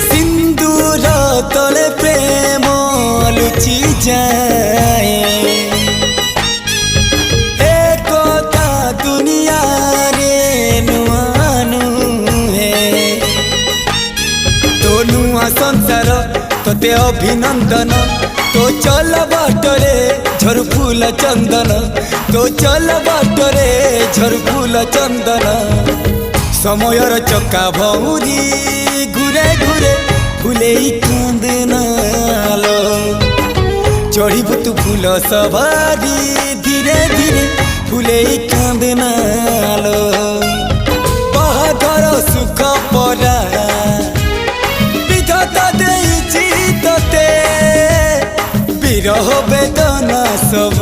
सिंदूर तले प्रेम लुचि जाए एकता दुनिया रे नुआनु है तो नुआ संसार तोते अभिनंदन तो चल बाटरे झर फूल चंदन तो चल बाटरे झर फूल चंदन समयर चक्का भौरी घुरे घुरे फुले कांदनालो चढ़ीबु तू फूल सवारी धीरे धीरे फुले कांदनालो बाहाघर सुख परा विधाता देइछि तोते विरह वेदना सब